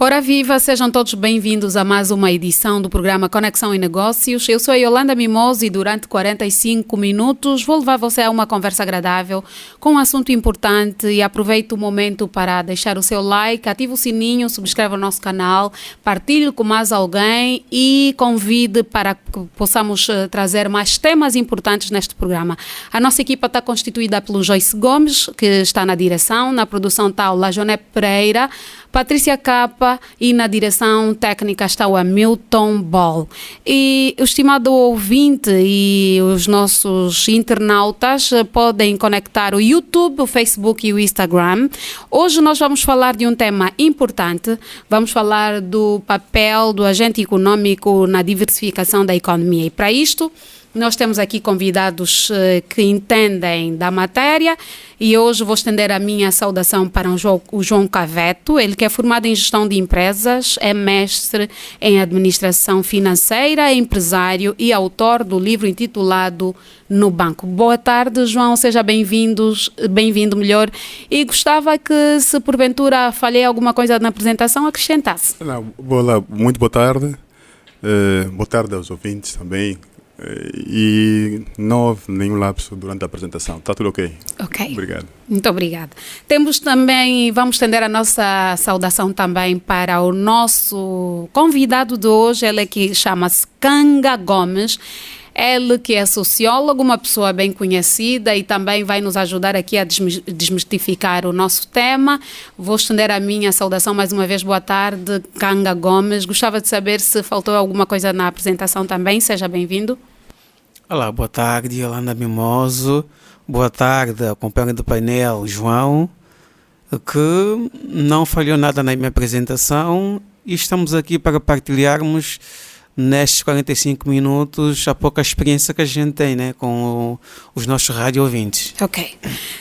Ora viva, sejam todos bem-vindos a mais uma edição do programa Conexão e Negócios. Eu sou a Yolanda Mimoso e durante 45 minutos vou levar você a uma conversa agradável com um assunto importante e aproveito o momento para deixar o seu like, ative o sininho, subscreva o nosso canal, partilhe com mais alguém e convide para que possamos trazer mais temas importantes neste programa. A nossa equipa está constituída pelo Joyce Gomes, que está na direção, na produção está o Lajoné Pereira, Patrícia Capa e na direção técnica está o Hamilton Ball. E o estimado ouvinte e os nossos internautas podem conectar o YouTube, o Facebook e o Instagram. Hoje nós vamos falar de um tema importante, vamos falar do papel do agente econômico na diversificação da economia. E para isto, nós temos aqui convidados que entendem da matéria e hoje vou estender a minha saudação para o João Caveto, ele que é formado em gestão de empresas, é mestre em administração financeira, é empresário e autor do livro intitulado No Banco. Boa tarde, João, seja bem-vindo, melhor, e gostava que, se porventura falhei alguma coisa na apresentação, acrescentasse. Não, olá, muito boa tarde. Boa tarde aos ouvintes também. E não houve nenhum lapso durante a apresentação. Está tudo ok? Ok. Obrigado. Muito obrigada. Vamos estender a nossa saudação também para o nosso convidado de hoje, ele que chama-se Kanga Gomes. Ele que é sociólogo, uma pessoa bem conhecida e também vai nos ajudar aqui a desmistificar o nosso tema. Vou estender a minha saudação mais uma vez. Boa tarde, Kanga Gomes. Gostava de saber se faltou alguma coisa na apresentação também. Seja bem-vindo. Olá, boa tarde, Yolanda Mimoso. Boa tarde ao companheiro do painel, João, que não falhou nada na minha apresentação e estamos aqui para partilharmos nestes 45 minutos a pouca experiência que a gente tem, né, com os nossos rádio ouvintes. Ok.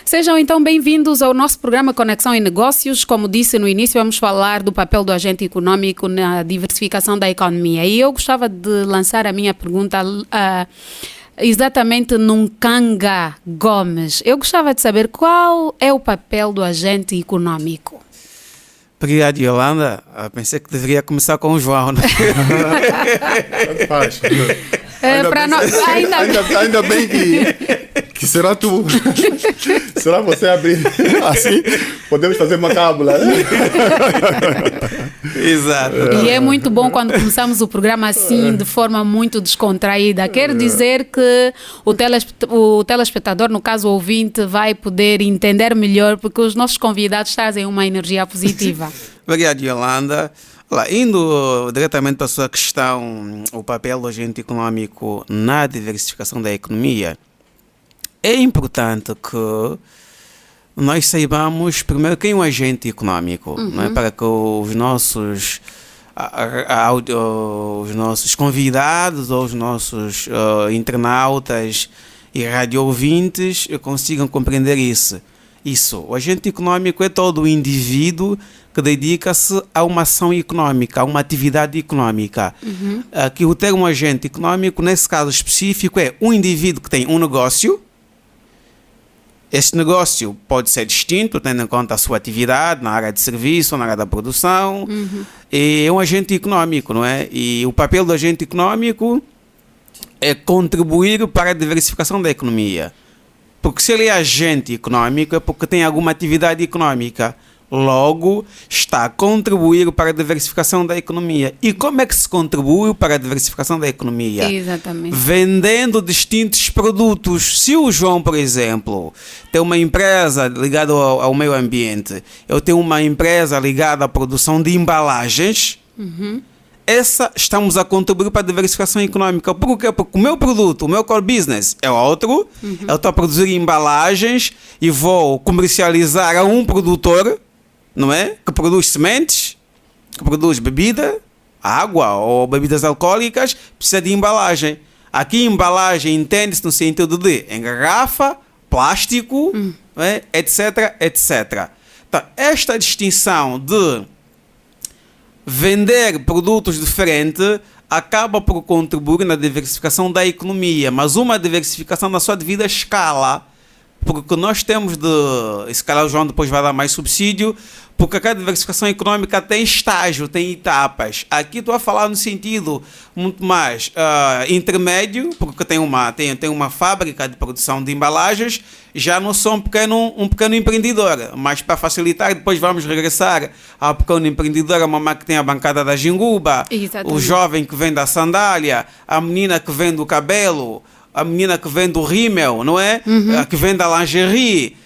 Sejam então bem-vindos ao nosso programa Conexão e Negócios. Como disse no início, vamos falar do papel do agente econômico na diversificação da economia. E eu gostava de lançar a minha pergunta exatamente num Kanga Gomes. Eu gostava de saber qual é o papel do agente econômico. Obrigado, Yolanda. Pensei que deveria começar com o João, né? Faz. Ainda bem que será tu. Será você abrir assim? Podemos fazer uma cábula. Exato. E é muito bom quando começamos o programa assim, de forma muito descontraída. Quer dizer que o telespectador, no caso o ouvinte, vai poder entender melhor, porque os nossos convidados trazem uma energia positiva. Obrigado, Yolanda. Indo diretamente para a sua questão, o papel do agente econômico na diversificação da economia, é importante que nós saibamos primeiro quem é um agente econômico, não é? Para que os nossos convidados ou os nossos internautas e radio ouvintes consigam compreender isso. O agente econômico é todo o indivíduo que dedica-se a uma ação econômica, a uma atividade econômica. Aqui o termo agente econômico, nesse caso específico, é um indivíduo que tem um negócio. Esse negócio pode ser distinto, tendo em conta a sua atividade na área de serviço, na área da produção. E é um agente econômico, não é? E o papel do agente econômico é contribuir para a diversificação da economia. Porque se ele é agente econômico é porque tem alguma atividade econômica. Logo, está a contribuir para a diversificação da economia. E como é que se contribui para a diversificação da economia? Exatamente. Vendendo distintos produtos. Se o João, por exemplo, tem uma empresa ligada ao meio ambiente, eu tenho uma empresa ligada à produção de embalagens, estamos a contribuir para a diversificação econômica. Por quê? Porque o meu produto, o meu core business é outro. Eu estou a produzir embalagens e vou comercializar a um produtor, não é? Que produz sementes, que produz bebida, água ou bebidas alcoólicas, precisa de embalagem. Aqui embalagem entende-se no sentido de em garrafa, plástico, não é? etc, etc. Então, esta distinção de vender produtos diferentes acaba por contribuir na diversificação da economia, mas uma diversificação na sua devida escala, porque nós temos de, se calhar o João depois vai dar mais subsídio, Porque a diversificação econômica tem estágio, tem etapas. Aqui estou a falar no sentido muito mais intermédio, porque tem uma fábrica de produção de embalagens, já não sou um pequeno empreendedor, mas para facilitar, depois vamos regressar ao pequeno empreendedor, a mamãe que tem a bancada da jinguba, o jovem que vende a sandália, a menina que vende o cabelo, a menina que vende o rímel, não é? Que vende a lingerie.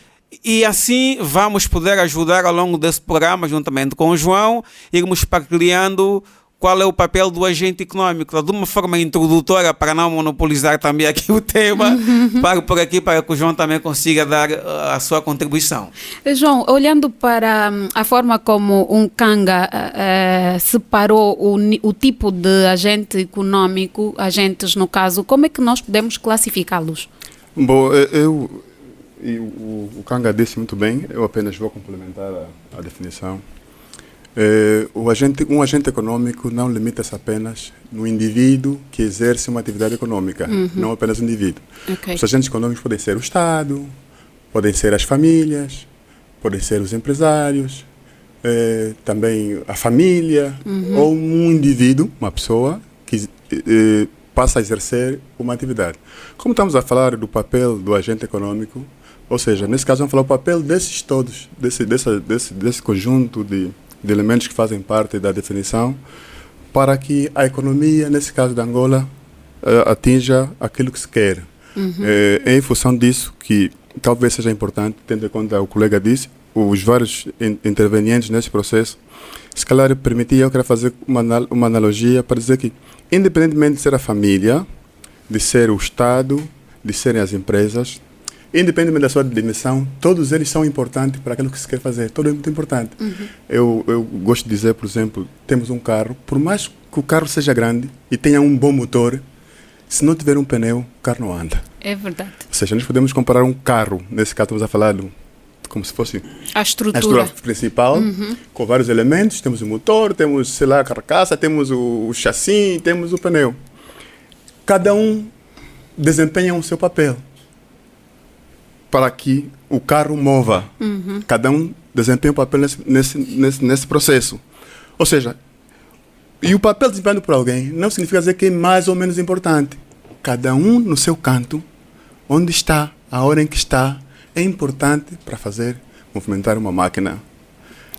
E assim vamos poder ajudar ao longo desse programa, juntamente com o João, irmos partilhando qual é o papel do agente econômico, de uma forma introdutória, para não monopolizar também aqui o tema, paro por aqui para que o João também consiga dar a sua contribuição. João, olhando para a forma como o Kanga separou o tipo de agente econômico, agentes no caso, como é que nós podemos classificá-los? Bom, o Kanga disse muito bem, eu apenas vou complementar a definição. Um agente econômico não limita-se apenas no indivíduo que exerce uma atividade econômica, não apenas o indivíduo. Okay. Os agentes econômicos podem ser o Estado, podem ser as famílias, podem ser os empresários, também a família, ou um indivíduo, uma pessoa que passa a exercer uma atividade. Como estamos a falar do papel do agente econômico, ou seja, nesse caso vamos falar o papel desses todos, desse conjunto de elementos que fazem parte da definição, para que a economia, nesse caso da Angola, atinja aquilo que se quer. É em função disso que talvez seja importante, tendo em conta o colega disse, os vários intervenientes nesse processo, se calhar permitia, eu quero fazer uma analogia para dizer que, independentemente de ser a família, de ser o Estado, de serem as empresas, independentemente da sua dimensão, todos eles são importantes para aquilo que se quer fazer. Todo é muito importante. Eu gosto de dizer, por exemplo, temos um carro, por mais que o carro seja grande e tenha um bom motor, se não tiver um pneu, o carro não anda. É verdade. Ou seja, nós podemos comparar um carro, nesse caso estamos a falar como se fosse a estrutura principal, com vários elementos. Temos o motor, temos, sei lá, a carcaça, temos o chassi, temos o pneu. Cada um desempenha o seu papel para que o carro mova. Cada um desempenha um papel nesse processo. Ou seja, e o papel desempenhado por alguém não significa dizer que é mais ou menos importante. Cada um no seu canto, onde está, a hora em que está, é importante para movimentar uma máquina.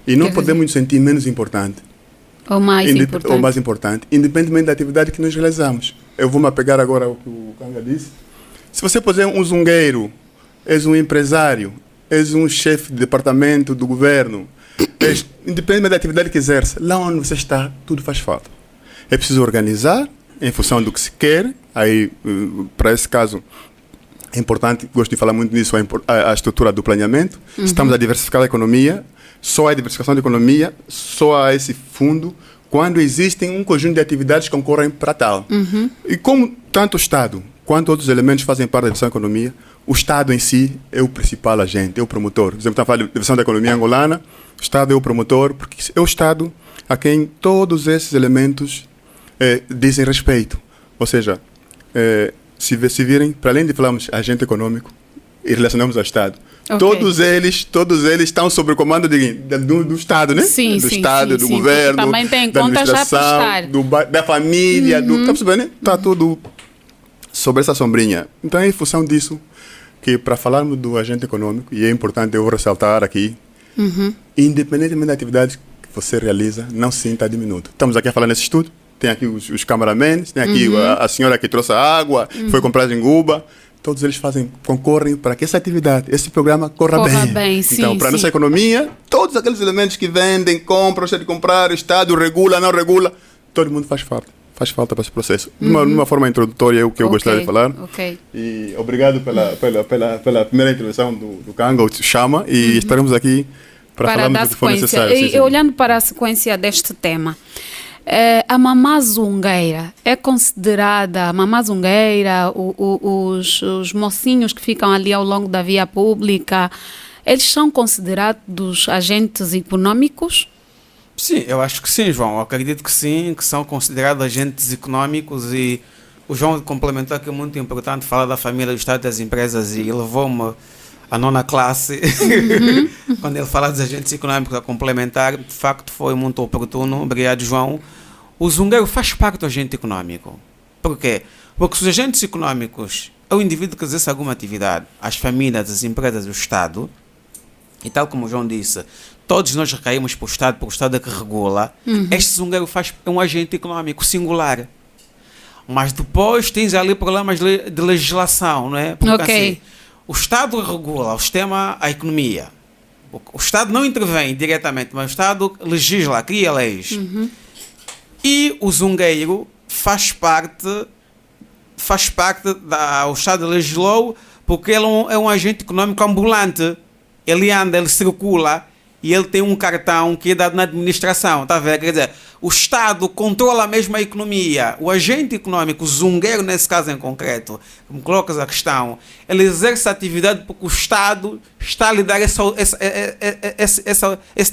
E não podemos nos sentir menos importante. Ou mais importante, independentemente da atividade que nós realizamos. Eu vou me apegar agora ao que o Kanga disse. Se você, por exemplo, um zungueiro, és um empresário, és um chefe de departamento do governo, independente da atividade que exerce, lá onde você está, tudo faz falta. É preciso organizar em função do que se quer. Aí, para esse caso, é importante, gosto de falar muito nisso, a estrutura do planeamento. Estamos a diversificar a economia, só há diversificação da economia, só há esse fundo, quando existem um conjunto de atividades que concorrem para tal. E como tanto o Estado quanto outros elementos fazem parte da diversificação da economia, o Estado em si é o principal agente, é o promotor. Por exemplo, estamos a falar de diversificação da economia angolana, o Estado é o promotor, porque é o Estado a quem todos esses elementos dizem respeito. Ou seja, se virem, para além de falarmos agente econômico e relacionamos ao Estado, todos eles estão sob o comando do Estado, né? Sim, do Estado, do governo, também tem da contas administração, da família, tá percebendo, né? Está tudo sobre essa sombrinha. Então é em função disso que, para falarmos do agente econômico, e é importante eu ressaltar aqui, independentemente da atividade que você realiza, não se sinta diminuto. Estamos aqui a falar nesse estudo, tem aqui os cameramans, tem aqui a senhora que trouxe a água, foi comprar em Guba, todos eles concorrem para que essa atividade, esse programa corra bem. Então, para a nossa economia, todos aqueles elementos que vendem, compram, deixam de comprar, o Estado regula, não regula, todo mundo faz falta para esse processo. De uma forma introdutória, é o que eu gostaria de falar. E obrigado pela primeira intervenção do Kanga, o Chama, e estaremos aqui para falarmos do que for necessário. E olhando para a sequência deste tema, a mamá zungueira é considerada, a mamá zungueira, os mocinhos que ficam ali ao longo da via pública, eles são considerados agentes econômicos? Sim, eu acho que sim, João. Eu acredito que sim, que são considerados agentes econômicos, e o João complementou que é muito importante falar da família, do Estado e das empresas, e levou-me a nona classe, quando ele fala dos agentes econômicos a complementar, de facto foi muito oportuno. Obrigado, João. O zungueiro faz parte do agente econômico. Por quê? Porque os agentes econômicos é o indivíduo que exerce alguma atividade, as famílias, as empresas, o Estado, e tal como o João disse, todos nós recaímos para o Estado, porque o Estado é que regula. Este zungueiro é um agente econômico singular. Mas depois tens ali problemas de legislação, não é? Porque assim, o Estado regula o sistema, a economia. O Estado não intervém diretamente, mas o Estado legisla, cria leis. E o zungueiro faz parte o Estado legislou, porque ele é um agente econômico ambulante. Ele anda, ele circula e ele tem um cartão que é dado na administração, está a ver? Quer dizer, o Estado controla mesmo a economia. O agente econômico, o zungueiro nesse caso em concreto, me colocas a questão, ele exerce a atividade porque o Estado está a lhe dar esse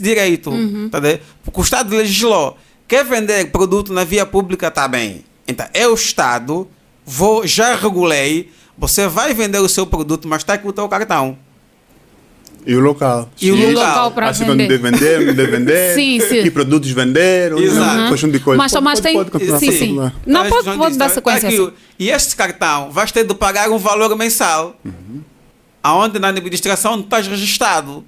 direito, tá a ver? Porque o Estado legislou. Quer vender produto na via pública, está bem. Então, é o Estado, já regulei, você vai vender o seu produto, mas está aqui o teu cartão. E o local. E o local para assim, vender. Quando deve vender, não deve vender. Sim. Que produtos vender. Exato. Questão de coisas. Mas tem... Sim. Não, pode dar sequência. Assim. E este cartão vais ter de pagar um valor mensal. Aonde na administração não estás registrado.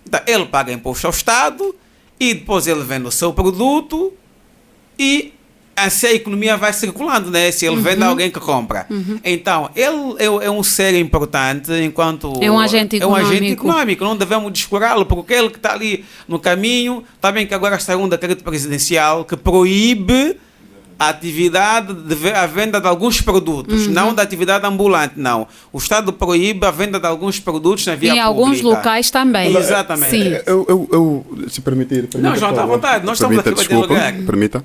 Então, ele paga imposto ao Estado e depois ele vende o seu produto e assim a economia vai circulando, né? Se ele vende a alguém que compra. Então, ele é um ser importante enquanto... É um agente econômico. Não devemos descurá-lo, porque ele que está ali no caminho, está bem que agora está um decreto presidencial que proíbe a atividade, a venda de alguns produtos, não da atividade ambulante, não. O Estado proíbe a venda de alguns produtos na via pública. Em alguns locais também. Exatamente. Sim. Eu se permitir... Não, João, está à vontade. Nós estamos aqui para dialogar. Permita.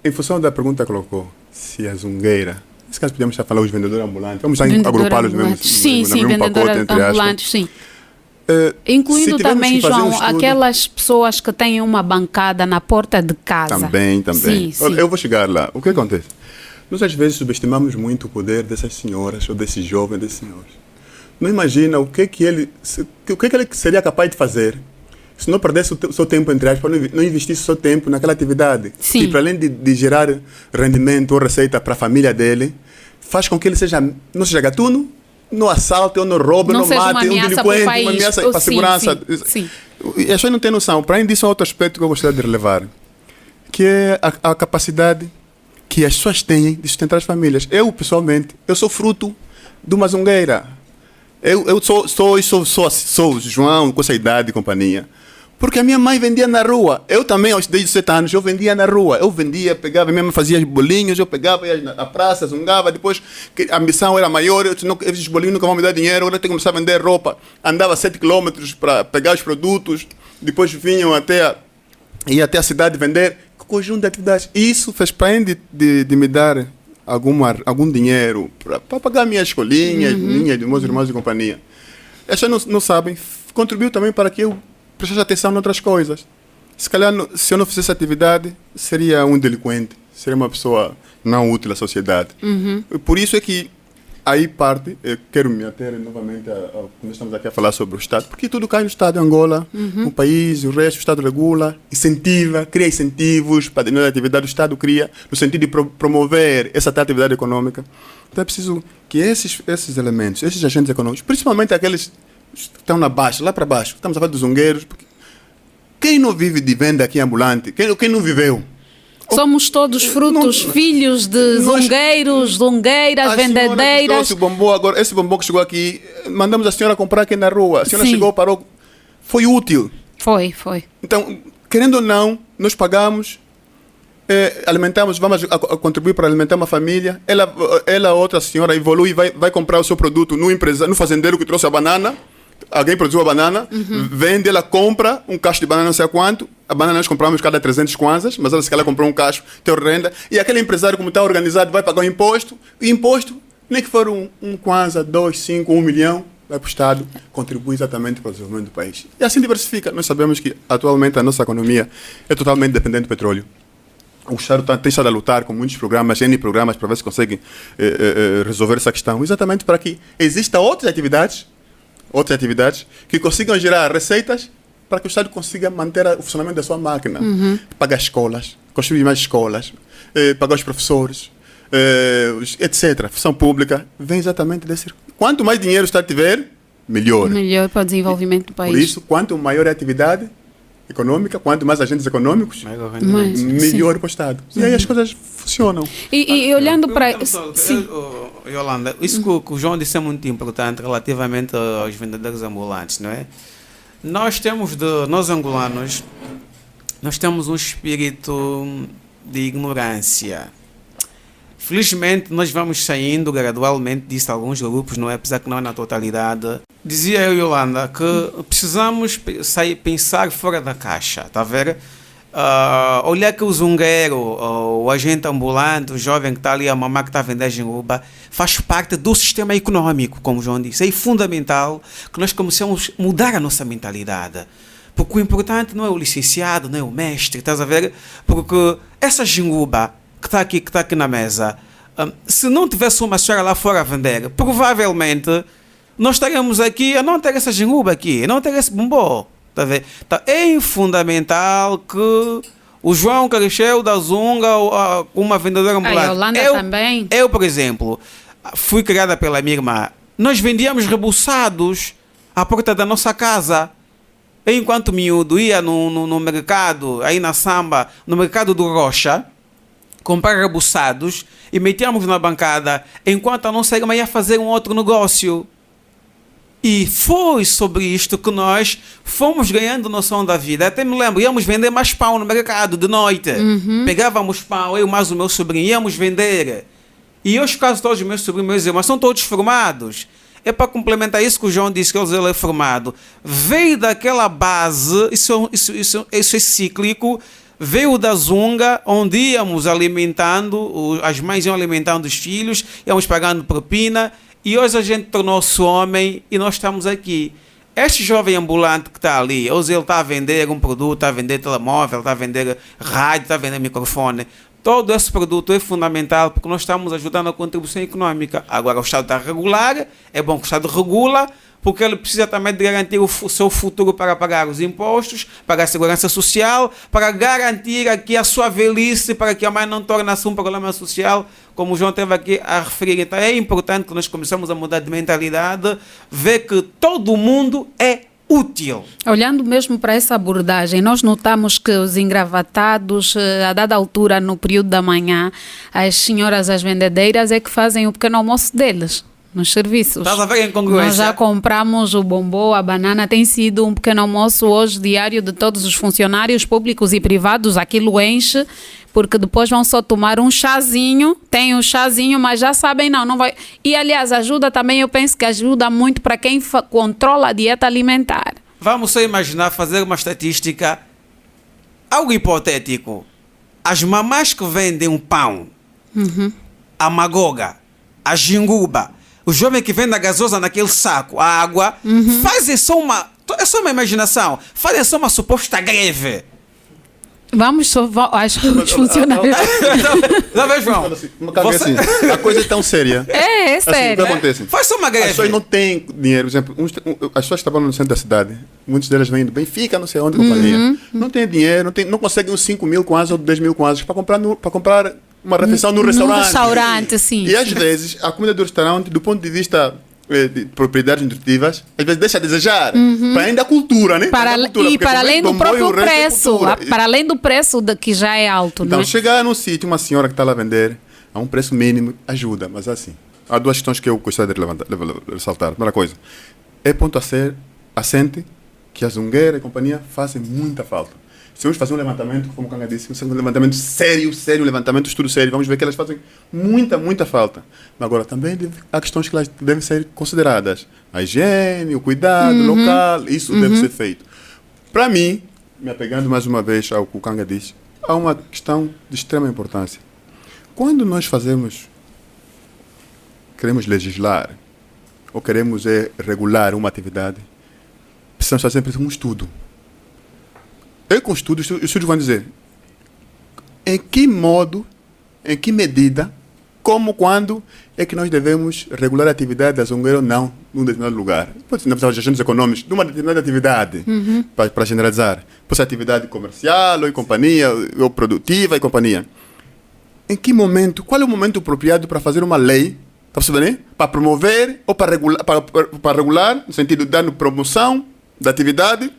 Em função da pergunta que colocou, se a zungueira, nesse caso podemos estar falando os vendedores ambulantes, vamos agrupá-los no mesmo vendedores ambulantes, sim. Incluindo também, João, aquelas pessoas que têm uma bancada na porta de casa. Também. Sim. Eu vou chegar lá. O que acontece? Nós às vezes subestimamos muito o poder dessas senhoras ou desses jovens, desses senhores. Não imagina o que ele seria capaz de fazer se não perdesse o seu tempo, entre aspas, não investisse o seu tempo naquela atividade. Sim. Que, para além de gerar rendimento ou receita para a família dele, faz com que ele não seja gatuno, não assalte, ou não roube, não mate, um delinquente, uma ameaça para a segurança. Sim. E a gente não tem noção. Para além disso, há outro aspecto que eu gostaria de relevar, que é a capacidade que as pessoas têm de sustentar as famílias. Eu, pessoalmente, sou fruto de uma zungueira. Eu sou João, com essa idade e companhia. Porque a minha mãe vendia na rua. Eu também, aos 17 anos, eu vendia na rua. Eu vendia, pegava, minha mãe fazia bolinhos, eu pegava, ia na praça, zungava. Depois, a ambição era maior, esses bolinhos nunca vão me dar dinheiro, agora eu tenho que começar a vender roupa. Andava 7 quilômetros para pegar os produtos, depois vinham ia até a cidade vender. Que conjunto de atividades. E isso fez para além de me dar algum dinheiro para pagar minhas escolinhas, minhas, de meus irmãos e companhia. As pessoas não sabem, contribuiu também para que eu prestasse atenção em outras coisas. Se calhar, se eu não fizesse atividade, seria um delinquente, seria uma pessoa não útil à sociedade. Por isso é que aí parte, eu quero me ater novamente quando estamos aqui a falar sobre o Estado, porque tudo cai no Estado de Angola, o país, o resto, o Estado regula, incentiva, cria incentivos para a atividade, o Estado cria, no sentido de promover essa atividade econômica. Então é preciso que esses elementos, esses agentes econômicos, principalmente aqueles que estão lá para baixo, estamos a falar dos zungueiros, porque quem não vive de venda aqui ambulante, quem não viveu? Somos todos frutos, filhos de zungueiros, zungueiras, vendedeiras. Esse bombom que chegou aqui, mandamos a senhora comprar aqui na rua. A senhora chegou, parou. Foi útil. Foi. Então, querendo ou não, nós pagamos, alimentamos, vamos a contribuir para alimentar uma família. Ela outra senhora, evolui e vai comprar o seu produto no fazendeiro que trouxe a banana. Alguém produziu a banana, vende, ela compra um cacho de banana, não sei quanto. A banana nós compramos cada 300 kwanzas, mas ela, se ela comprou um cacho, tem renda. E aquele empresário, como está organizado, vai pagar o imposto. E imposto, nem que for um kwanza, 2, 5, 1 milhão, vai para o Estado, contribui exatamente para o desenvolvimento do país. E assim diversifica. Nós sabemos que, atualmente, a nossa economia é totalmente dependente do petróleo. O Estado tem estado a lutar com muitos programas, N programas, para ver se consegue resolver essa questão. Exatamente para que existam outras atividades outras atividades que consigam gerar receitas para que o Estado consiga manter o funcionamento da sua máquina. Pagar escolas, construir mais escolas, pagar os professores, etc. Função pública vem exatamente desse. Quanto mais dinheiro o Estado tiver, melhor. Melhor para o desenvolvimento do país. Por isso, quanto maior é a atividade econômica, quanto mais agentes econômicos, Mas, melhor para o Estado. E aí as coisas funcionam. E olhando para... Yolanda, isso que o João disse é muito importante relativamente aos vendedores ambulantes, não é? Nós angolanos, nós temos um espírito de ignorância. Felizmente, nós vamos saindo gradualmente disso, alguns grupos, não é? Apesar que não é na totalidade. Dizia eu, Yolanda, que precisamos pensar fora da caixa, está a ver? Olhar que o zungueiro, o agente ambulante, o jovem que está ali, a mamã que está a vender jinguba, faz parte do sistema econômico, como o João disse. É fundamental que nós comecemos a mudar a nossa mentalidade. Porque o importante não é o licenciado, não é o mestre, estás a ver? Porque essa jinguba que está aqui na mesa, se não tivesse uma senhora lá fora a vender, provavelmente nós estaríamos aqui a não ter essa jinguba aqui, a não ter esse bombom. Tá a ver? Então, é fundamental que o João cresceu da Zunga, uma vendedora ambulante. A Yolanda também. Eu, por exemplo, fui criada pela minha irmã. Nós vendíamos rebuçados à porta da nossa casa. Enquanto miúdo ia no mercado, aí na Samba, no mercado do Rocha, comprar rebuçados e metíamos na bancada, enquanto a nossa irmã ia fazer um outro negócio. E foi sobre isto que nós fomos ganhando noção da vida. Até me lembro, íamos vender mais pão no mercado de noite. Pegávamos pão, eu mais o meu sobrinho, íamos vender. E hoje, quase todos os meus sobrinhos, meus irmãos, são todos formados. É para complementar isso que o João disse, que ele é formado. Veio daquela base, isso é cíclico, veio da Zunga, onde íamos alimentando, as mães iam alimentando os filhos, íamos pagando propina. E hoje a gente tornou-se homem e nós estamos aqui. Este jovem ambulante que está ali, hoje ele está a vender um produto, está a vender telemóvel, está a vender rádio, está a vender microfone. Todo esse produto é fundamental porque nós estamos ajudando a contribuição econômica. Agora o Estado está a regular, é bom que o Estado regula, porque ele precisa também de garantir o seu futuro para pagar os impostos, pagar a segurança social, para garantir aqui a sua velhice, para que a mãe não torne-se um problema social, como o João esteve aqui a referir. Então é importante que nós começemos a mudar de mentalidade, ver que todo mundo é útil. Olhando mesmo para essa abordagem, nós notamos que os engravatados, a dada altura, no período da manhã, as senhoras, as vendedeiras, é que fazem o pequeno almoço deles. Nos serviços. Estás a ver a incongruência? Nós já compramos o bombom, a banana, tem sido um pequeno almoço hoje diário de todos os funcionários públicos e privados, aquilo enche, porque depois vão só tomar um chazinho, tem um chazinho, mas já sabem, não vai... E aliás, ajuda também, eu penso que ajuda muito para quem controla a dieta alimentar. Vamos só imaginar, fazer uma estatística, algo hipotético. As mamás que vendem um pão, a magoga, a jinguba, o jovem que vende a gasosa naquele saco, a água, fazem só uma... É só uma imaginação. Fazem só uma suposta greve. Vamos só aos funcionários. Não vê, João? Assim, a coisa é tão séria. É assim, sério. O que acontece? Faz só uma greve. As pessoas não têm dinheiro. Por exemplo, as pessoas que trabalham no centro da cidade, muitas delas vêm do Benfica, não sei onde, companhia. Não tem dinheiro, não conseguem uns 5 mil kwanzas ou 10 mil kwanzas para comprar uma refeição no restaurante. No restaurante, sim. E às vezes, a comida do restaurante, do ponto de vista de propriedades nutritivas, às vezes deixa a desejar. Para além da cultura, né? Para além do próprio preço. Para além do preço que já é alto, então, né? chegar num sítio, uma senhora que está lá a vender a um preço mínimo, ajuda. Mas assim, há duas questões que eu gostaria de ressaltar. Primeira coisa, é ponto a ser assente que a Zungueira e companhia fazem muita falta. Se vamos fazer um levantamento, como o Kanga disse, um levantamento sério, um levantamento, estudo sério, vamos ver que elas fazem muita falta. Mas agora, também há questões que elas devem ser consideradas. A higiene, o cuidado local, isso deve ser feito. Para mim, me apegando mais uma vez ao que o Kanga disse, há uma questão de extrema importância. Quando nós queremos legislar, ou queremos regular uma atividade, precisamos fazer sempre um estudo. Com estudos, os estudos vão dizer em que modo, em que medida como, quando é que nós devemos regular a atividade da Zongueira ou não, num determinado lugar. Pode ser, não precisamos de agentes econômicos, de uma determinada atividade, para generalizar. Pode ser atividade comercial, ou em companhia, ou produtiva, e companhia. Em que momento, qual é o momento apropriado para fazer uma lei, tá percebendo? Para promover ou para regular, no sentido de dar promoção da atividade,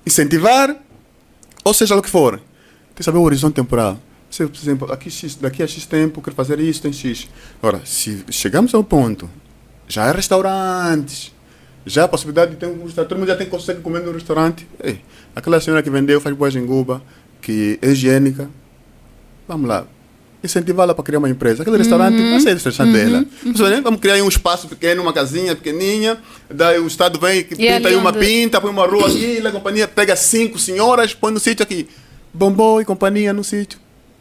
incentivar, ou seja o que for. Tem que saber o horizonte temporal. Se, por exemplo, daqui a X tempo, quero fazer isso, tem X. Agora, se chegamos ao ponto, já há restaurantes, já há a possibilidade de ter um restaurante, todo mundo já consegue comer no restaurante. Ei, aquela senhora que vendeu, faz boa jenguba, que é higiênica, vamos lá, incentivá-la para criar uma empresa. Aquele restaurante vai ser o restaurante dela. Vamos criar um espaço pequeno, uma casinha pequenininha, daí o Estado vem, pinta aí uma pinta, põe uma rua aqui, a companhia pega 5 senhoras, põe no sítio aqui. Bombom e companhia no sítio.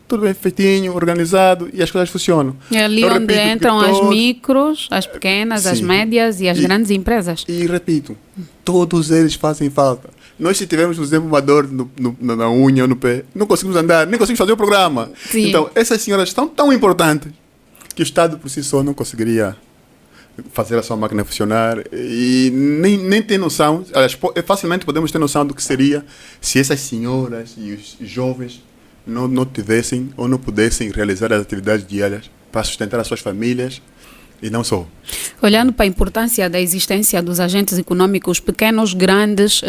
Tudo bem feitinho, organizado, e as coisas funcionam. É ali onde entram as micros, as pequenas, as médias e as grandes empresas. E repito, todos eles fazem falta. Nós, se tivermos, por exemplo, uma dor na unha ou no pé, não conseguimos andar, nem conseguimos fazer o programa. Sim. Então, essas senhoras estão tão importantes que o Estado por si só não conseguiria fazer a sua máquina funcionar e nem ter noção. Facilmente podemos ter noção do que seria se essas senhoras e os jovens não tivessem ou não pudessem realizar as atividades diárias para sustentar as suas famílias e não só. Olhando para a importância da existência dos agentes econômicos pequenos, grandes,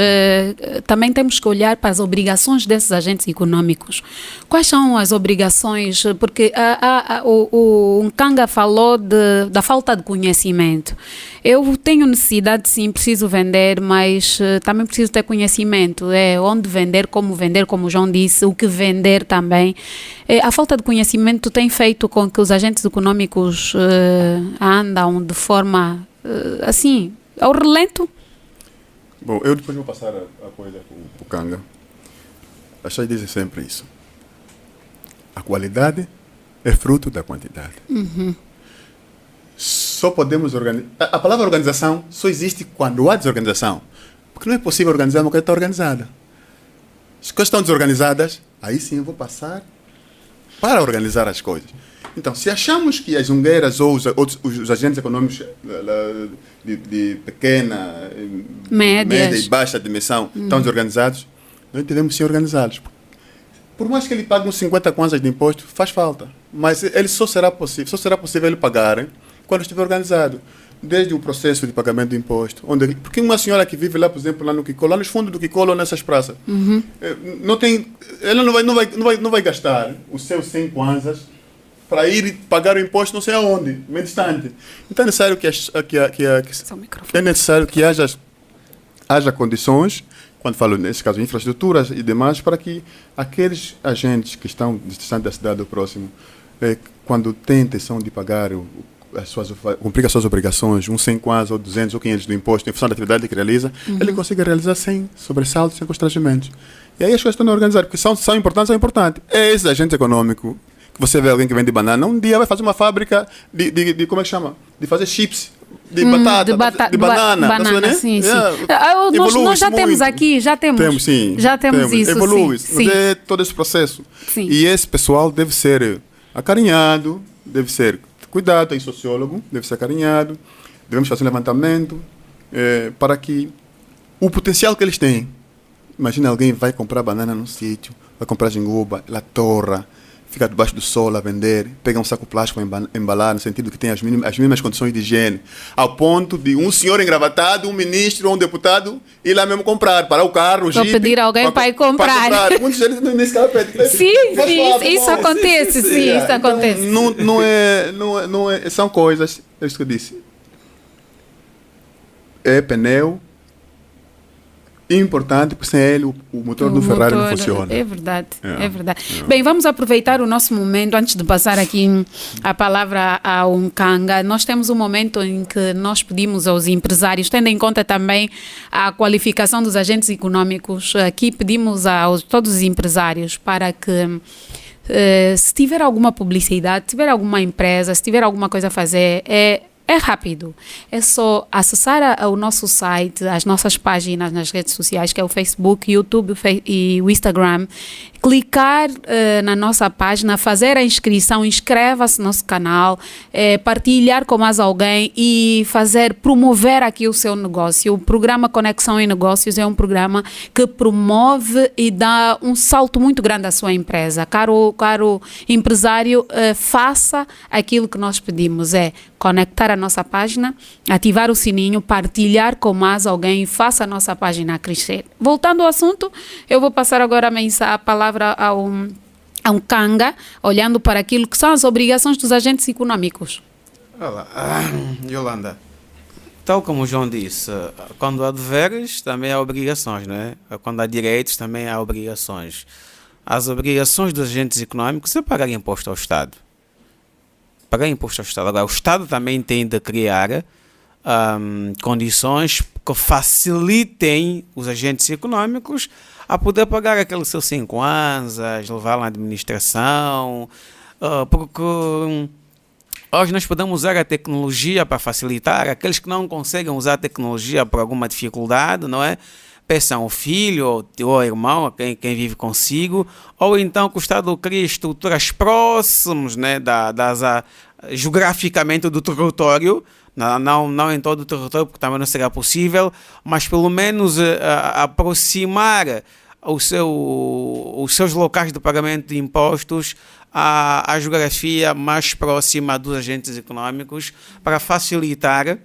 também temos que olhar para as obrigações desses agentes econômicos. Quais são as obrigações? Porque o Nkanga falou da falta de conhecimento. Eu tenho necessidade, sim, preciso vender, mas também preciso ter conhecimento. Onde vender, como o João disse, o que vender também. A falta de conhecimento tem feito com que os agentes econômicos andam de forma, assim, ao relento. Bom, eu depois vou passar a coisa para o Kanga. As pessoas dizem sempre isso. A qualidade é fruto da quantidade. Só podemos organizar. A palavra organização só existe quando há desorganização. Porque não é possível organizar uma coisa que está organizada. As coisas estão desorganizadas, aí sim eu vou passar para organizar as coisas. Então, se achamos que as zungueiras ou os agentes econômicos de pequena, média e baixa dimensão estão desorganizados, nós devemos ser organizados. Por mais que ele pague uns 50 kwanzas de imposto, faz falta. Mas ele só será possível ele pagar quando estiver organizado. Desde o processo de pagamento do imposto. Porque uma senhora que vive lá, por exemplo, lá no Kikolo, lá nos fundos do Kikolo, nessas praças, ela não vai gastar os seus 100 kwanzas para ir pagar o imposto não sei aonde, bem distante. Então é necessário que haja condições, quando falo nesse caso infraestruturas e demais, para que aqueles agentes que estão distantes da cidade ou próximo, quando têm intenção de pagar cumprir as suas obrigações, uns 100 kwanzas ou 200 ou 500 do imposto em função da atividade que realiza, ele consiga realizar sem sobressaltos, sem constrangimentos. E aí as coisas estão organizadas, porque são importantes. É esse agente econômico. Você vê alguém que vende banana, um dia vai fazer uma fábrica de como é que chama? De fazer chips, de batata, de banana. Banana, sim. Nós já temos aqui, já temos isso. Evolui, sim. Mas é todo esse processo. Sim. E esse pessoal deve ser acarinhado, deve ser cuidado, tem sociólogo, deve ser acarinhado, devemos fazer um levantamento para que o potencial que eles têm. Imagina alguém vai comprar banana num sítio, vai comprar jenguba, ela torra, fica debaixo do sol a vender, pega um saco plástico a embalar, no sentido que tem as mínimas condições de higiene, ao ponto de um senhor engravatado, um ministro ou um deputado ir lá mesmo comprar, parar o carro, o jeep, pedir alguém para ir comprar. Muitos deles nesse carro pedem. Sim, isso acontece. Isso acontece. Não é, são coisas, é isso que eu disse. É pneu importante, porque sem ele o motor do Ferrari não funciona. É verdade. Bem, vamos aproveitar o nosso momento, antes de passar aqui a palavra ao Nkanga. Nós temos um momento em que nós pedimos aos empresários, tendo em conta também a qualificação dos agentes econômicos, aqui pedimos a todos os empresários para que se tiver alguma publicidade, se tiver alguma empresa, se tiver alguma coisa a fazer, é rápido, é só acessar o nosso site, as nossas páginas nas redes sociais, que é o Facebook, YouTube e o Instagram, clicar na nossa página, fazer a inscrição, inscreva-se no nosso canal, partilhar com mais alguém e promover aqui o seu negócio. O programa Conexão em Negócios é um programa que promove e dá um salto muito grande à sua empresa. Caro empresário, faça aquilo que nós pedimos, conectar a nossa página, ativar o sininho, partilhar com mais alguém e faça a nossa página crescer. Voltando ao assunto, eu vou passar agora a palavra a um Kanga, olhando para aquilo que são as obrigações dos agentes econômicos. Olá, Yolanda, tal como o João disse, quando há deveres também há obrigações, não é? Quando há direitos também há obrigações. As obrigações dos agentes econômicos é pagar imposto ao Estado. Pagar imposto ao Estado. Agora, o Estado também tem de criar condições que facilitem os agentes econômicos a poder pagar aqueles seus 5 anos, levar na administração, porque hoje nós podemos usar a tecnologia para facilitar. Aqueles que não conseguem usar a tecnologia por alguma dificuldade, não é? Peçam ao filho ou ao irmão, quem vive consigo, ou então que o Estado crie estruturas próximas, né, geograficamente do território, não em todo o território, porque também não será possível, mas pelo menos aproximar os seus locais de pagamento de impostos à geografia mais próxima dos agentes econômicos para facilitar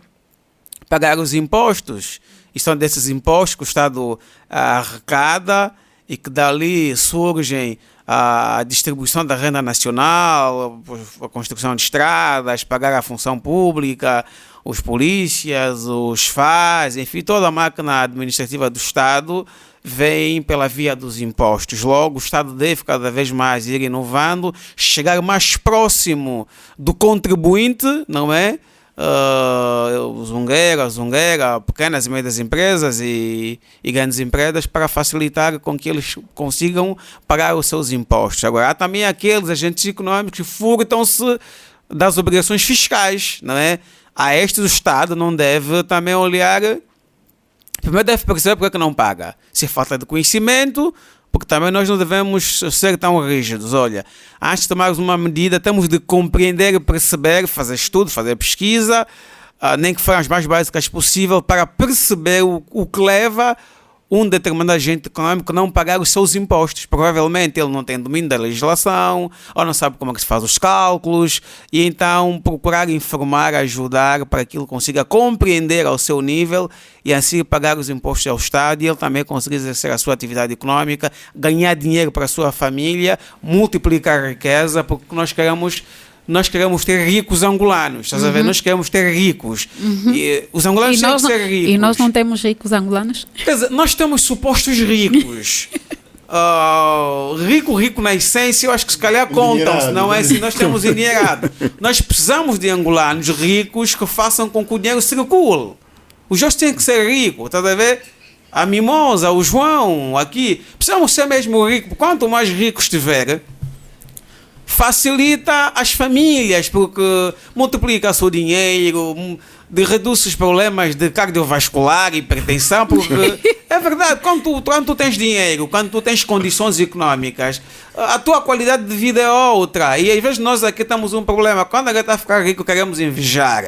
pagar os impostos. E são desses impostos que o Estado arrecada e que dali surgem a distribuição da renda nacional, a construção de estradas, pagar a função pública, os polícias, os FAS, enfim, toda a máquina administrativa do Estado vem pela via dos impostos. Logo, o Estado deve cada vez mais ir inovando, chegar mais próximo do contribuinte, não é? Zungueira, pequenas e médias empresas e grandes empresas, para facilitar com que eles consigam pagar os seus impostos. Agora, há também aqueles agentes econômicos que furtam-se das obrigações fiscais, não é? A estes o Estado não deve também olhar. Primeiro deve perceber porque é que não paga. Se é falta de conhecimento, porque também nós não devemos ser tão rígidos. Olha, antes de tomarmos uma medida, temos de compreender e perceber, fazer estudo, fazer pesquisa, nem que for as mais básicas possível, para perceber o que leva um determinado agente econômico a não pagar os seus impostos. Provavelmente ele não tem domínio da legislação, ou não sabe como é que se faz os cálculos, e então procurar informar, ajudar para que ele consiga compreender ao seu nível e assim pagar os impostos ao Estado e ele também conseguir exercer a sua atividade econômica, ganhar dinheiro para a sua família, multiplicar a riqueza, porque nós queremos ter ricos angolanos, estás a ver? Nós queremos ter ricos. E os angolanos têm que ser ricos. E nós não temos ricos angolanos? Quer dizer, nós temos supostos ricos. Rico na essência, eu acho que se calhar contam-se, não é assim? Nós temos endinheirado. Nós precisamos de angolanos ricos que façam com que o dinheiro circule. Os outros têm que ser ricos, estás a ver? A Mimosa, o João, aqui. Precisamos ser mesmo ricos. Quanto mais ricos estiver, facilita as famílias, porque multiplica o seu dinheiro, reduz os problemas de cardiovascular e hipertensão, porque é verdade, quando tu tens dinheiro, quando tu tens condições económicas, a tua qualidade de vida é outra. E às vezes nós aqui temos um problema, quando alguém está a ficar rico, queremos invejar.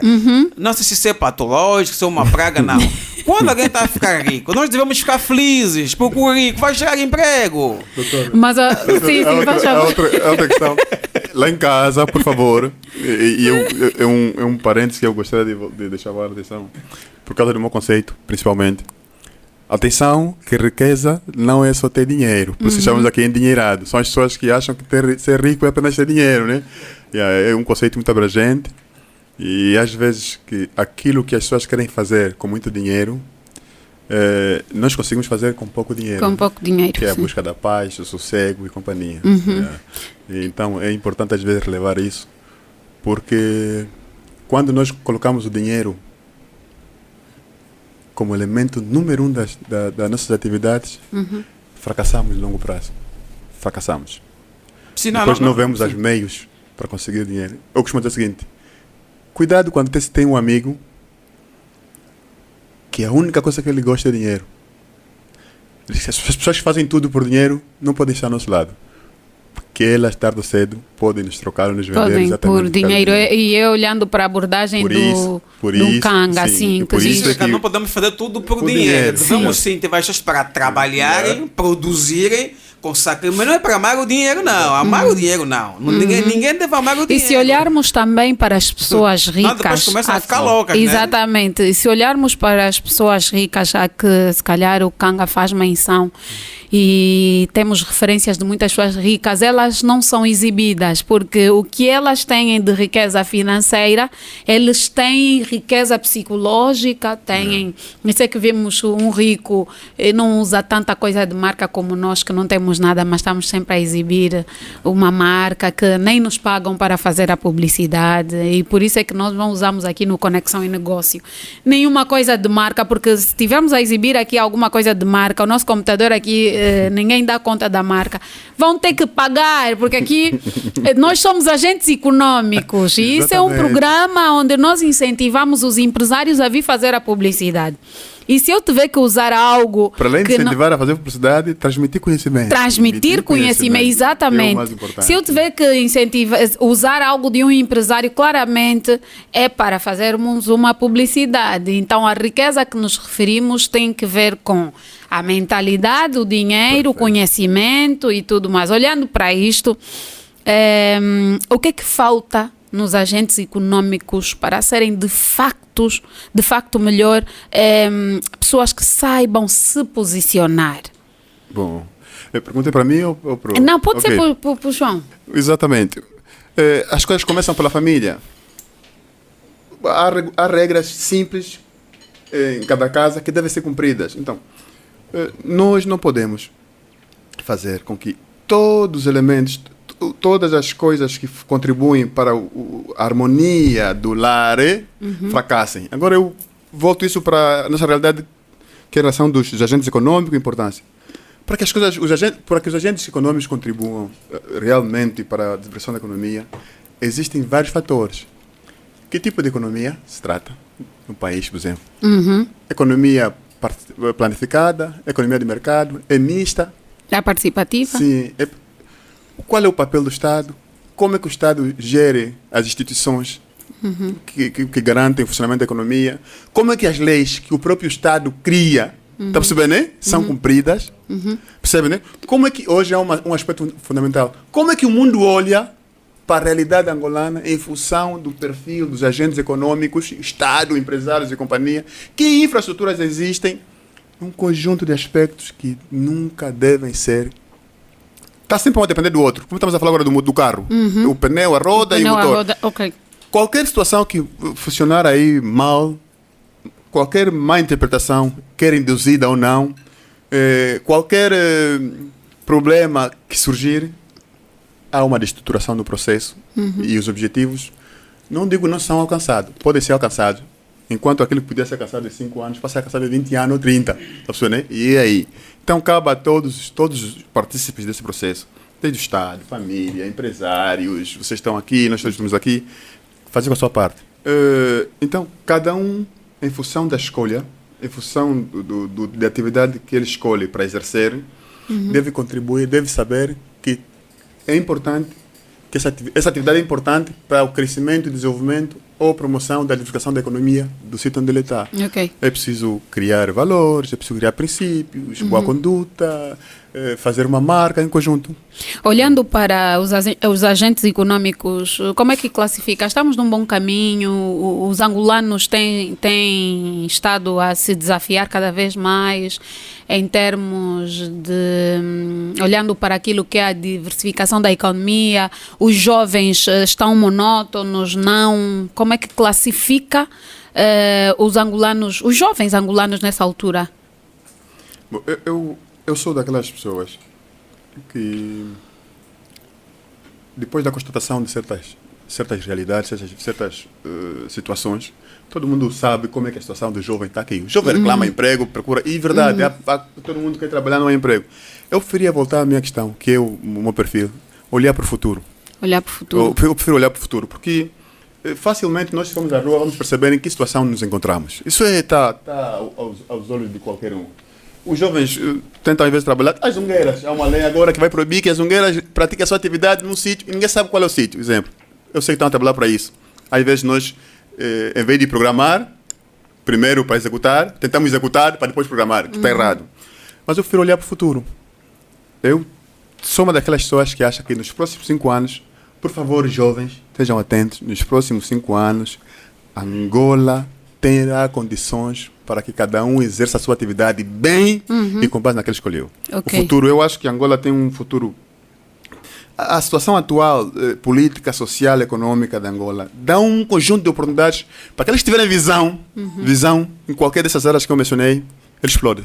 Não sei se isso é patológico, se é uma praga, não. Quando alguém está a ficar rico, nós devemos ficar felizes, porque o rico vai gerar emprego. Doutor, mas sim, outra questão. Lá em casa, por favor, é um parênteses que eu gostaria de chamar a atenção, por causa do meu conceito, principalmente. Atenção, que riqueza não é só ter dinheiro, por isso chamamos aqui endinheirado. São as pessoas que acham que ser rico é apenas ter dinheiro, né? É um conceito muito abrangente e às vezes que aquilo que as pessoas querem fazer com muito dinheiro, nós conseguimos fazer com pouco dinheiro. Com pouco dinheiro, que é a sim. busca da paz, do sossego e companhia. Então é importante às vezes relevar isso, porque quando nós colocamos o dinheiro como elemento número 1 das nossas atividades, fracassamos no longo prazo. Fracassamos. Depois não vemos os meios para conseguir dinheiro. Eu costumo dizer o seguinte: cuidado quando você tem um amigo que a única coisa que ele gosta é dinheiro. As pessoas que fazem tudo por dinheiro não podem estar ao nosso lado. Porque elas, tarde ou cedo, podem nos trocar ou nos vender Podem, exatamente por dinheiro. E eu olhando para a abordagem do Kanga, assim, por que isso diz... é que Não podemos fazer tudo por por dinheiro. dinheiro, Devemos sim. incentivar as pessoas para trabalharem, produzirem, com sacrifício. Mas não é para amar o dinheiro, não. Amar o dinheiro, não. Ninguém deve amar o E dinheiro. se olharmos também para as pessoas ricas... Não, depois começam a ficar loucas, né? Exatamente. E se olharmos para as pessoas ricas, já que se calhar o Kanga faz menção, e temos referências de muitas pessoas ricas, elas não são exibidas, porque o que elas têm de riqueza financeira, eles têm riqueza psicológica, têm... Isso é que vemos um rico, não usa tanta coisa de marca como nós, que não temos nada, mas estamos sempre a exibir uma marca que nem nos pagam para fazer a publicidade, e por isso é que nós não usamos aqui no Conexão e Negócio nenhuma coisa de marca, porque se tivermos a exibir aqui alguma coisa de marca, o nosso computador aqui, ninguém dá conta da marca, vão ter que pagar, porque aqui nós somos agentes econômicos, e isso é um Exatamente. programa onde nós incentivamos os empresários a vir fazer a publicidade. E se eu tiver que usar algo para além de que não- incentivar a fazer publicidade, transmitir conhecimento. transmitir conhecimento, É o exatamente. mais importante. Se eu tiver que incentivar, usar algo de um empresário, claramente é para fazermos uma publicidade. Então, a riqueza que nos referimos tem que ver com a mentalidade, o dinheiro, o conhecimento e tudo mais. Olhando para isto, o que é que falta nos agentes econômicos para serem de facto melhor, pessoas que saibam se posicionar? Bom, pergunta para mim ou para Não, pode Ok. ser para o João. Exatamente. As coisas começam pela família. Há regras simples em cada casa que devem ser cumpridas. Então, nós não podemos fazer com que todos os elementos, todas as coisas que contribuem para a harmonia do lar fracassem. Agora eu volto isso para a nossa realidade, que é a relação dos agentes econômicos e importância. Para que as coisas, para que os agentes econômicos contribuam realmente para a diversão da economia, existem vários fatores. Que tipo de economia se trata no país, por exemplo? Economia planificada, economia de mercado, é mista. É participativa? Sim. Qual é o papel do Estado? Como é que o Estado gere as instituições que garantem o funcionamento da economia? Como é que as leis que o próprio Estado cria, está percebendo, né? São cumpridas? Percebe, né? Como é que hoje é um aspecto fundamental? Como é que o mundo olha para a realidade angolana em função do perfil dos agentes econômicos, Estado, empresários e companhia? Que infraestruturas existem? Um conjunto de aspectos que nunca devem ser. Está sempre um a depender do outro. Como estamos a falar agora do carro. O pneu, a roda e o motor. Ok. Qualquer situação que funcionar aí mal, qualquer má interpretação, quer induzida ou não, qualquer problema que surgir, há uma destruturação do processo e os objetivos, não digo não são alcançados, podem ser alcançados, enquanto aquilo que podia ser alcançado em 5 anos pode ser alcançado em 20 anos ou 30, tá percebendo, né? E aí? Então cabe a todos os partícipes desse processo, desde o Estado, família, empresários, vocês estão aqui, nós todos estamos aqui, fazer com a sua parte. Então, cada um, em função da escolha, em função da atividade que ele escolhe para exercer, deve contribuir, deve saber que é importante, que essa atividade é importante para o crescimento e desenvolvimento ou promoção da diversificação da economia do sítio onde ele está. Ok. É preciso criar valores, é preciso criar princípios, boa conduta, fazer uma marca em conjunto. Olhando para os agentes econômicos, como é que classifica? Estamos num bom caminho? Os angolanos têm estado a se desafiar cada vez mais em termos de... olhando para aquilo que é a diversificação da economia, os jovens estão monótonos, não? Como é que classifica os angolanos, os jovens angolanos nessa altura? Bom, eu sou daquelas pessoas que, depois da constatação de certas realidades, certas situações, todo mundo sabe como é que a situação do jovem está aqui. O jovem reclama emprego, procura... E verdade, todo mundo quer trabalhar não é emprego. Eu preferia voltar à minha questão, que é o meu perfil, olhar para o futuro. Olhar para o futuro. Eu prefiro olhar para o futuro, porque facilmente nós, se formos à rua, vamos perceber em que situação nos encontramos. Isso está aos olhos de qualquer um. os jovens tentam, às vezes, trabalhar. As zungueiras, há uma lei agora que vai proibir que as zungueiras pratiquem a sua atividade num sítio e ninguém sabe qual é o sítio. Exemplo, eu sei que estão a trabalhar para isso. Às vezes nós, em vez de programar, primeiro para executar, tentamos executar para depois programar, que está errado. Mas eu prefiro olhar para o futuro. Eu sou uma daquelas pessoas que acha que nos próximos 5 anos, por favor, jovens, estejam atentos, nos próximos 5 anos, Angola terá condições para que cada um exerça a sua atividade bem e com base naquilo que escolheu. Okay. O futuro, eu acho que Angola tem um futuro. A situação atual, política, social, econômica de Angola, dá um conjunto de oportunidades para aqueles que tiverem visão em qualquer dessas áreas que eu mencionei, ele explode.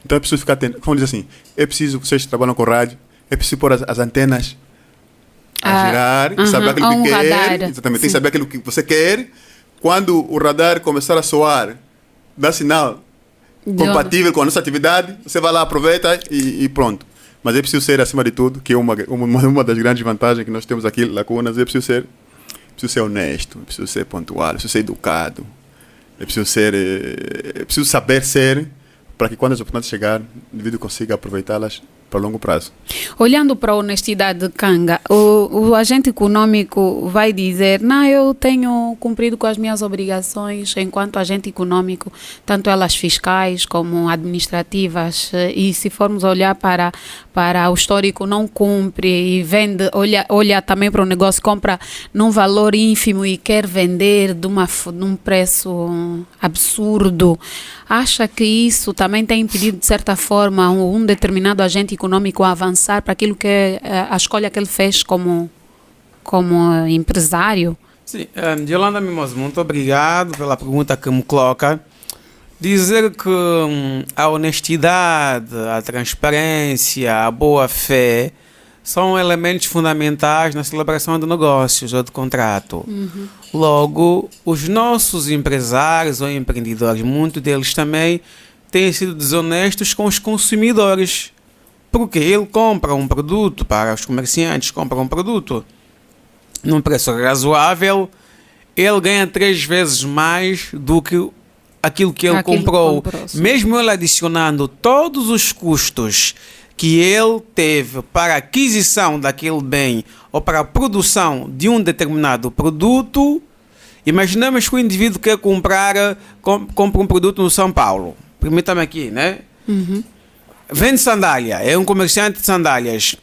Então é preciso ficar atento. Como diz assim, é preciso, vocês que trabalham com rádio, é preciso pôr as antenas a girar, saber aquilo que quer. Radar. Exatamente, tem que saber aquilo que você quer. Quando o radar começar a soar, dá sinal compatível com a nossa atividade, você vai lá, aproveita e pronto. Mas é preciso ser, acima de tudo, que é uma das grandes vantagens que nós temos aqui, Lacunas, é preciso ser honesto, é preciso ser pontual, é preciso ser educado, é preciso saber ser, para que quando as oportunidades chegarem, o indivíduo consiga aproveitá-las para longo prazo. Olhando para a honestidade de Kanga, o agente econômico vai dizer, não, eu tenho cumprido com as minhas obrigações enquanto agente econômico, tanto elas fiscais como administrativas, e se formos olhar para o histórico, não cumpre e vende, olha também para o negócio, compra num valor ínfimo e quer vender num preço absurdo. Acha que isso também tem impedido, de certa forma, um determinado agente econômico a avançar para aquilo que é a escolha que ele fez como empresário? Sim, Yolanda Mimoso, muito obrigado pela pergunta que me coloca. Dizer que a honestidade, a transparência, a boa-fé são elementos fundamentais na celebração de negócios ou de contrato. Logo, os nossos empresários ou empreendedores, muitos deles também têm sido desonestos com os consumidores. Porque ele compra um produto, para os comerciantes, compra um produto num preço razoável, ele ganha 3 vezes mais do que aquilo que ele comprou. Mesmo ele adicionando todos os custos que ele teve para a aquisição daquele bem ou para a produção de um determinado produto. Imaginamos que o indivíduo quer compra um produto no São Paulo. Permita-me aqui, né? Vende sandália, é um comerciante de sandálias.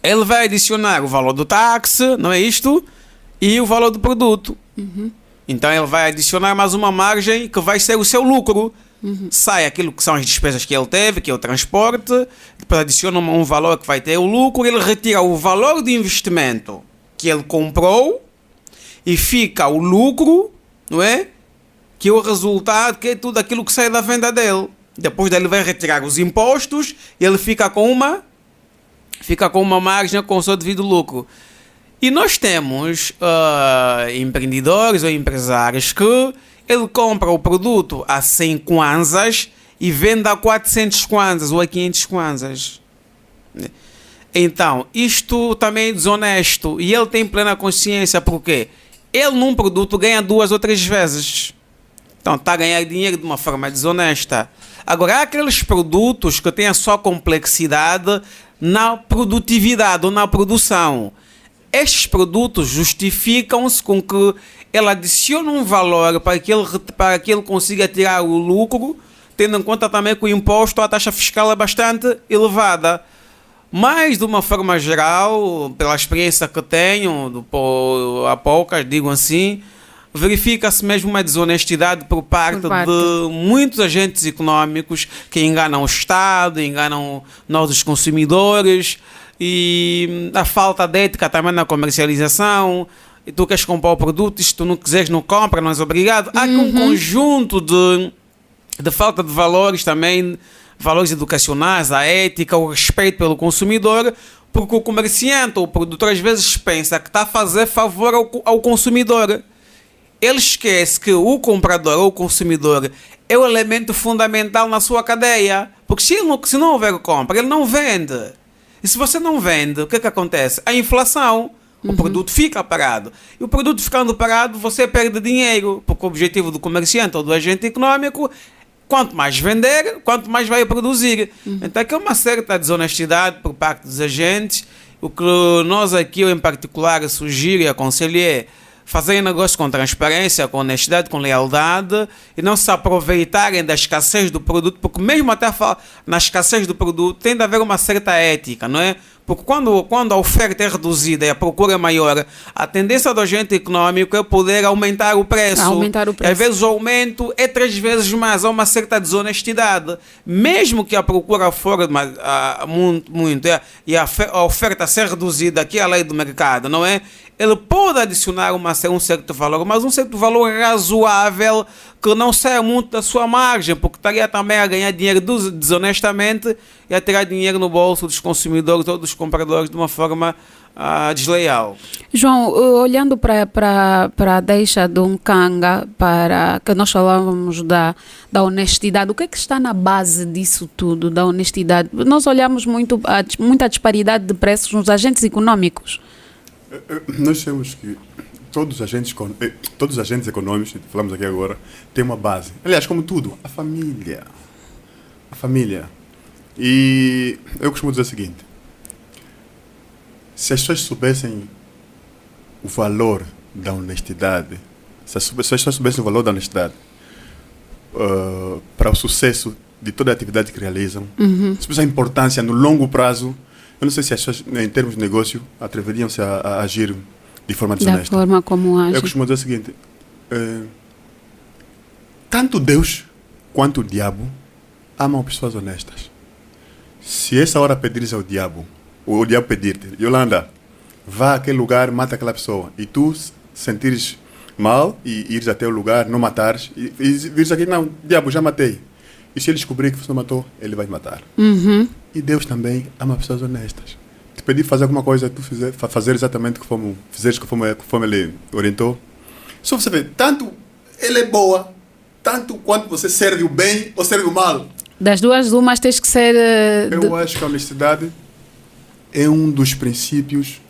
Ele vai adicionar o valor do táxi, não é isto? E o valor do produto. Então ele vai adicionar mais uma margem que vai ser o seu lucro. Sai aquilo que são as despesas que ele teve, que é o transporte, depois adiciona um valor que vai ter o lucro, ele retira o valor do investimento que ele comprou e fica o lucro, não é? Que é o resultado, que é tudo aquilo que sai da venda dele. Depois dele vai retirar os impostos e ele fica com uma margem com o seu devido lucro. E nós temos empreendedores ou empresários que ele compra o produto a 100 kwanzas e vende a 400 kwanzas ou a 500 kwanzas. Então, isto também é desonesto e ele tem plena consciência porque ele num produto ganha 2 ou 3 vezes. Então, está a ganhar dinheiro de uma forma desonesta. Agora, há aqueles produtos que têm a sua complexidade na produtividade ou na produção. Estes produtos justificam-se com que ele adiciona um valor para que ele consiga tirar o lucro, tendo em conta também que o imposto, a taxa fiscal é bastante elevada. Mas, de uma forma geral, pela experiência que tenho, há poucas, digo assim, verifica-se mesmo uma desonestidade por parte de muitos agentes econômicos que enganam o Estado, enganam nós os consumidores, e a falta de ética também na comercialização. E tu queres comprar o produto, e se tu não quiseres não compra, não és obrigado. Há aqui um conjunto de falta de valores também, valores educacionais, a ética, o respeito pelo consumidor, porque o comerciante ou o produtor às vezes pensa que está a fazer favor ao consumidor. Ele esquece que o comprador ou o consumidor é o elemento fundamental na sua cadeia, porque se não houver compra, ele não vende. E se você não vende, o que é que acontece? A inflação. O produto fica parado. E o produto ficando parado, você perde dinheiro, porque o objetivo do comerciante ou do agente econômico, quanto mais vender, quanto mais vai produzir. Então aqui é uma certa desonestidade por parte dos agentes. O que nós aqui, eu em particular, sugiro e aconselho é fazer negócio com transparência, com honestidade, com lealdade e não se aproveitarem da escassez do produto, porque mesmo até na escassez do produto tem de haver uma certa ética, não é? Porque quando a oferta é reduzida e a procura é maior, a tendência do agente econômico é poder aumentar o preço. E às vezes o aumento é 3 vezes mais, há uma certa desonestidade. Mesmo que a procura for muito e a oferta ser reduzida, que é a lei do mercado, não é? Ele pode adicionar um certo valor, mas um certo valor razoável que não saia muito da sua margem, porque estaria também a ganhar dinheiro desonestamente e a tirar dinheiro no bolso dos consumidores ou dos compradores de uma forma desleal. João, olhando para a deixa de Nkanga, para que nós falávamos da honestidade, o que é que está na base disso tudo, da honestidade? Nós olhamos muita disparidade de preços nos agentes econômicos. Nós temos que todos os agentes econômicos, falamos aqui agora, têm uma base. Aliás, como tudo, a família. A família. E eu costumo dizer o seguinte: se as pessoas soubessem o valor da honestidade, se as pessoas soubessem o valor da honestidade para o sucesso de toda a atividade que realizam, se fosse a importância no longo prazo, eu não sei se as pessoas, em termos de negócio, atreveriam-se a agir de forma desonesta. Da forma como agem. Eu costumo dizer o seguinte: tanto Deus quanto o diabo amam pessoas honestas. Se essa hora pedires ao diabo, ou o diabo pedir-te, Yolanda, vá àquele lugar, mata aquela pessoa, e tu sentires mal e ires até o lugar, não matares, e vires aqui, não, diabo, já matei. E se ele descobrir que você não matou, ele vai te matar. E Deus também ama pessoas honestas. Te pedir fazer alguma coisa, tu fazer exatamente conforme ele orientou. Só você vê, tanto ele é boa, tanto quanto você serve o bem ou serve o mal. Das duas, umas tens que ser... Eu acho que a honestidade é um dos princípios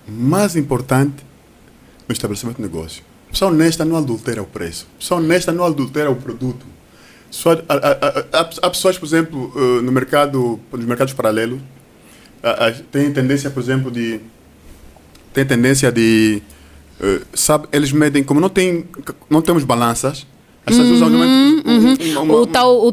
mais importantes no estabelecimento de negócio. A pessoa honesta não adultera o preço. A pessoa honesta não adultera o produto. Há pessoas, por exemplo, nos mercados paralelos, têm tendência, por exemplo, sabe, eles medem, como não temos balanças, as pessoas usam o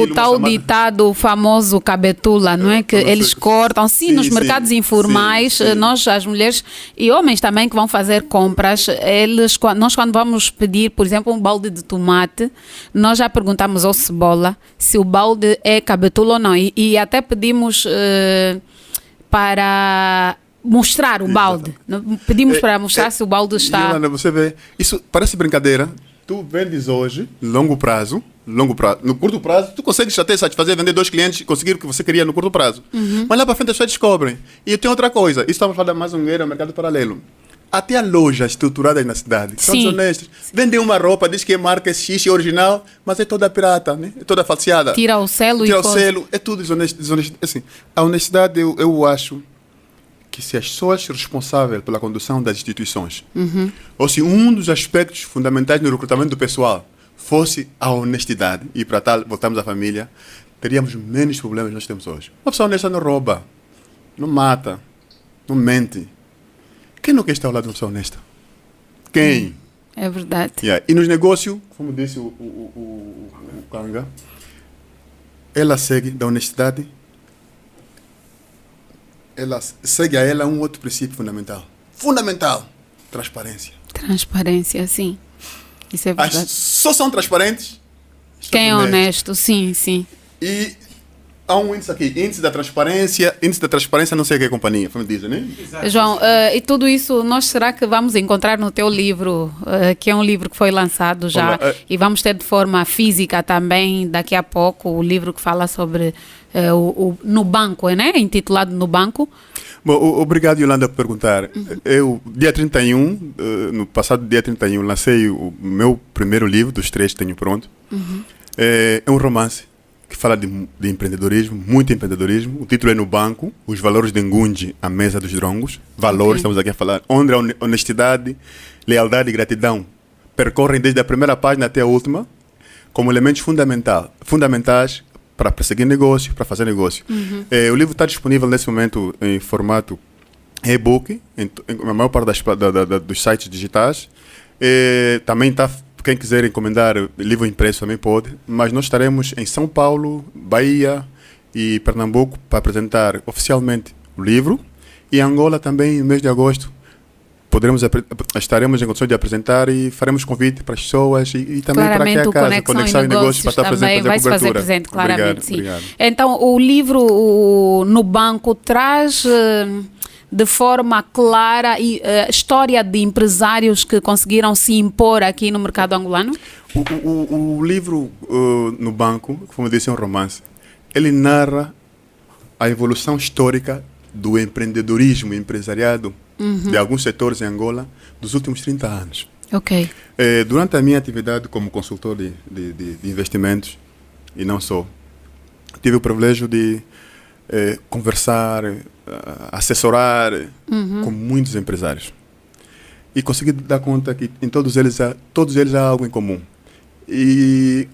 tal ditado famoso cabetula, não é? Que eles cortam. Sim, nos mercados informais, sim. Nós, as mulheres e homens também que vão fazer compras, nós quando vamos pedir, por exemplo, um balde de tomate, nós já perguntamos ao cebola se o balde é cabetula ou não. E até pedimos para mostrar o balde. Pedimos para mostrar se o balde está... Yolanda, você vê, isso parece brincadeira. Tu vendes hoje, longo prazo. No curto prazo, tu consegues até satisfazer, vender 2 clientes, conseguir o que você queria no curto prazo. Mas lá para frente as pessoas descobrem. E tem outra coisa, isso estamos falando mais um mercado paralelo. Até a lojas estruturadas na cidade, que são desonestas. Vendem uma roupa, diz que é marca X, é original, mas é toda pirata, né? É toda falseada. Tira o selo é tudo desonesto. Assim, a honestidade, eu acho que se as pessoas responsáveis pela condução das instituições, ou se um dos aspectos fundamentais no recrutamento do pessoal fosse a honestidade, e para tal voltamos à família, teríamos menos problemas que nós temos hoje. Uma pessoa honesta não rouba, não mata, não mente. Quem não quer estar ao lado de uma pessoa honesta? Quem? É verdade. E nos negócios, como disse o Kanga, ela segue da honestidade. Ela segue a ela um outro princípio fundamental, transparência. Transparência, sim, isso é verdade. Só são transparentes quem é honesto, sim. E há um índice aqui, índice da transparência, não sei o que é companhia, como dizem, né? Exato. João, e tudo isso nós será que vamos encontrar no teu livro, que é um livro que foi lançado já, e vamos ter de forma física também daqui a pouco, o livro que fala sobre no banco, né? Intitulado No Banco. Bom, obrigado, Yolanda, por perguntar. Eu, dia 31, no passado dia 31, lancei o meu primeiro livro, dos 3 que tenho pronto. É um romance que fala de empreendedorismo, muito empreendedorismo. O título é No Banco, os valores de Ngungi, a mesa dos drongos. Valores, estamos aqui a falar, onde a honestidade, lealdade e gratidão percorrem desde a primeira página até a última, como elementos fundamentais para perseguir negócio, para fazer negócio. O livro está disponível nesse momento em formato e-book, na maior parte dos sites digitais. Também está, quem quiser encomendar livro impresso também pode, mas nós estaremos em São Paulo, Bahia e Pernambuco para apresentar oficialmente o livro. E em Angola também, no mês de agosto, estaremos em condições de apresentar e faremos convite para as pessoas e também claramente, para que a casa, Conexão e Negócios para estar presente, vai se fazer cobertura. presente, claramente, Obrigado, sim. obrigado. Então, o livro no banco traz de forma clara a história de empresários que conseguiram se impor aqui no mercado angolano? O livro no banco, como eu disse, é um romance. Ele narra a evolução histórica do empreendedorismo, empresariado de alguns setores em Angola dos últimos 30 anos. Ok. Durante a minha atividade como consultor de investimentos, e não só, tive o privilégio de conversar, assessorar com muitos empresários. E consegui dar conta que em todos eles há algo em comum. E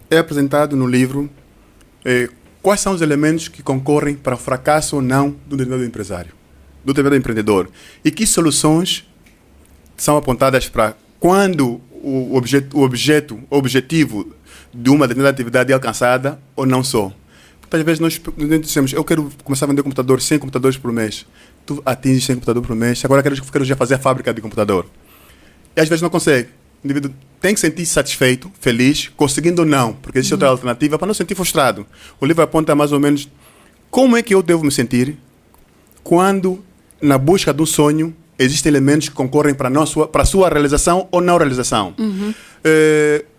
é apresentado no livro quais são os elementos que concorrem para o fracasso ou não do determinado empresário, do determinado empreendedor. E que soluções são apontadas para quando o objetivo de uma determinada atividade é alcançada ou não só. Às vezes nós dizemos, eu quero começar a vender computador, 100 computadores por mês. Tu atinges 100 computadores por mês, agora quero já fazer a fábrica de computador. E às vezes não consegue. O indivíduo tem que sentir satisfeito, feliz, conseguindo ou não, porque existe outra alternativa para não sentir frustrado. O livro aponta mais ou menos como é que eu devo me sentir quando, na busca de um sonho, existem elementos que concorrem para a sua realização ou não realização.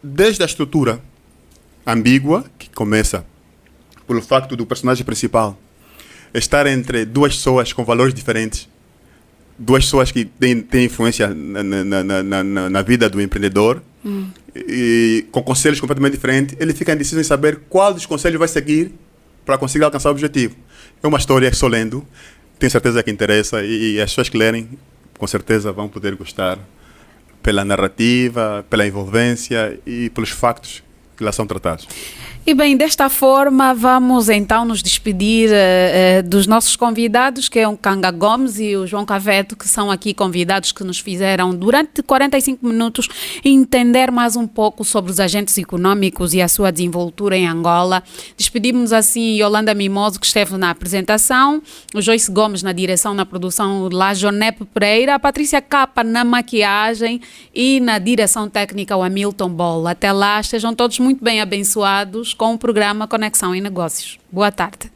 Desde a estrutura ambígua, que começa pelo facto do personagem principal estar entre duas pessoas com valores diferentes, duas pessoas que têm influência na vida do empreendedor, e com conselhos completamente diferentes, ele fica indeciso em saber qual dos conselhos vai seguir para conseguir alcançar o objetivo. É uma história que só lendo, tenho certeza que interessa, e as pessoas que lerem, com certeza vão poder gostar pela narrativa, pela envolvência e pelos factos que lá são tratados. E bem, desta forma vamos então nos despedir dos nossos convidados, que é o Kanga Gomes e o João Caveto, que são aqui convidados que nos fizeram durante 45 minutos entender mais um pouco sobre os agentes econômicos e a sua desenvoltura em Angola. Despedimos assim Yolanda Mimoso, que esteve na apresentação, o Joyce Gomes na direção, na produção, lá Jonep Pereira, a Patrícia Capa na maquiagem e na direção técnica o Hamilton Bola. Até lá, estejam todos muito bem abençoados com o programa Conexão e Negócios. Boa tarde.